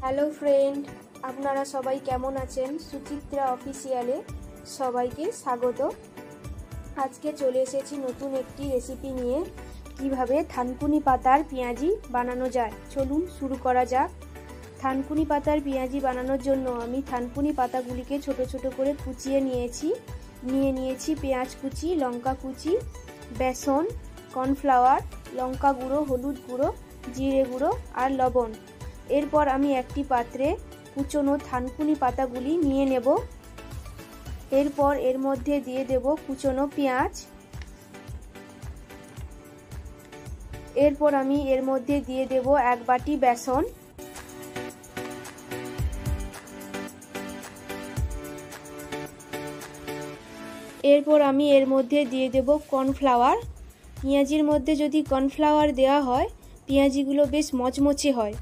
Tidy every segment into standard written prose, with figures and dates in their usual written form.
Hello friend, আপনারা সবাই কেমন আছেন? সুচিত্রা অফিসিয়ালে সবাইকে স্বাগত। আজকে চলে এসেছি নতুন একটি রেসিপি নিয়ে। কিভাবে থানকুনি পাতার পেঁয়াজি বানানো যায় চলুন শুরু করা যাক। থানকুনি পাতার পেঁয়াজি বানানোর জন্য আমি থানকুনি পাতাগুলিকে ছোট ছোট করে কুচিয়ে নিয়েছি পেঁয়াজ কুচি, লঙ্কা কুচি, বেসন, কর্নফ্লাওয়ার, লঙ্কা গুঁড়ো, হলুদ গুঁড়ো, জিরে গুঁড়ো আর লবণ। এরপর আমি একটি পাত্রে কুচনো থানকুনি পাতাগুলি নিয়ে নেব। এরপর এর মধ্যে দিয়ে দেব কুচনো পেঁয়াজ। এরপর আমি এর মধ্যে দিয়ে দেব এক বাটি বেসন। এরপর আমি এর মধ্যে দিয়ে দেব কর্নফ্লাওয়ার। পেঁয়াজির মধ্যে যদি কর্নফ্লাওয়ার দেওয়া হয় পেঁয়াজিগুলো বেশ মচমচে হয়।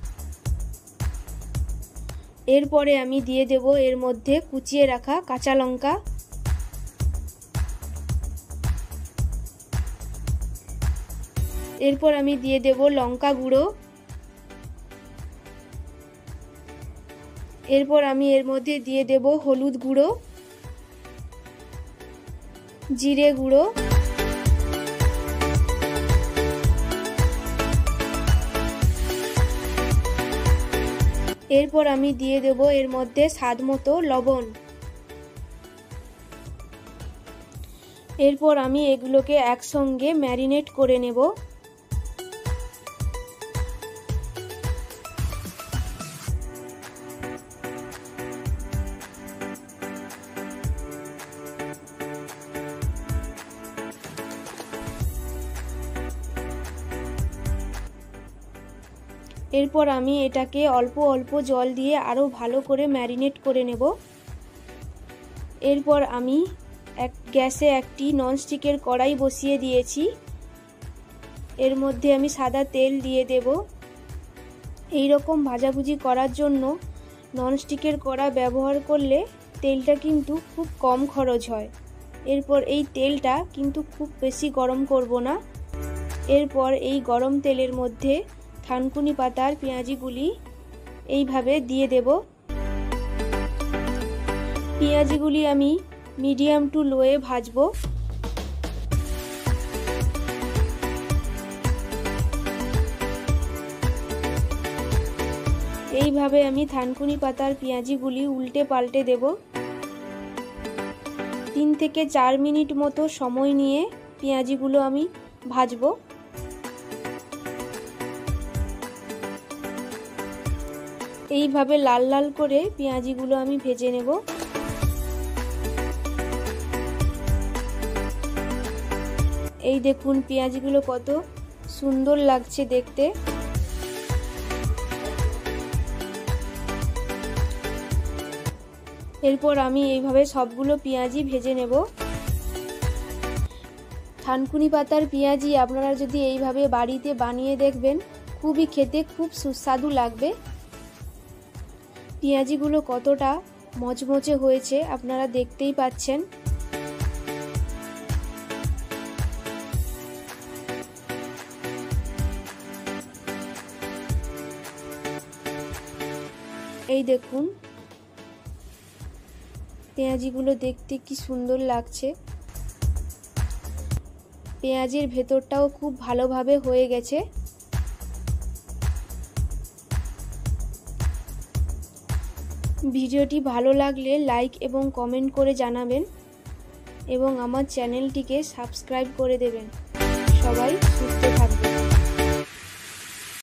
এরপরে আমি দিয়ে দেব এর মধ্যে কুচিয়ে রাখা কাঁচা লঙ্কা। এরপর আমি দিয়ে দেব লঙ্কা গুঁড়ো। এরপর আমি এর মধ্যে দিয়ে দেব হলুদ গুঁড়ো, জিরে গুঁড়ো, এরপর আমি দিয়ে দেব এর মধ্যে স্বাদ মতো লবণ। এরপর আমি এগুলোকে একসঙ্গে ম্যারিনেট করে নেব। এরপর আমি এটাকে অল্প অল্প জল দিয়ে আরও ভালো করে ম্যারিনেট করে নেব। এরপর আমি গ্যাসে একটি ননস্টিকের কড়াই বসিয়ে দিয়েছি। এর মধ্যে আমি সাদা তেল দিয়ে দেব। এই রকম ভাজাভুজি করার জন্য ননস্টিকের কড়া ব্যবহার করলে তেলটা কিন্তু খুব কম খরচ হয়। এরপর এই তেলটা কিন্তু খুব বেশি গরম করব না। এরপর এই গরম তেলের মধ্যে থানকুনি পাতার পেঁয়াজিগুলি এইভাবে দিয়ে দেব। পেঁয়াজিগুলি আমি মিডিয়াম টু লোয়ে ভাজবো। এইভাবে আমি থানকুনি পাতার পেঁয়াজিগুলি উল্টে পাল্টে দেব। 3 থেকে 4 মিনিট মতো সময় নিয়ে পেঁয়াজিগুলো আমি ভাজবো। এইভাবে লাল লাল করে পেঁয়াজিগুলো আমি ভেজে নেব। এই দেখুন পেঁয়াজিগুলো কত সুন্দর লাগছে দেখতে। এরপর আমি এইভাবে সবগুলো পেঁয়াজি ভেজে নেব। থানকুনি পাতার পেঁয়াজি আপনারা যদি এইভাবে বাড়িতে বানিয়ে দেখবেন খুবই খেতে খুব সুস্বাদু লাগবে। পেঁয়াজিগুলো কতটা মচমচে হয়েছে আপনারা দেখতেই পাচ্ছেন। এই দেখুন পেঁয়াজিগুলো দেখতে কি সুন্দর লাগছে। পেঁয়াজের ভেতরটাও খুব ভালোভাবে হয়ে গেছে। ভিডিওটি ভালো লাগলে লাইক এবং কমেন্ট করে জানাবেন এবং আমার চ্যানেলটিকে সাবস্ক্রাইব করে দেবেন। সবাই সুস্থ থাকবেন।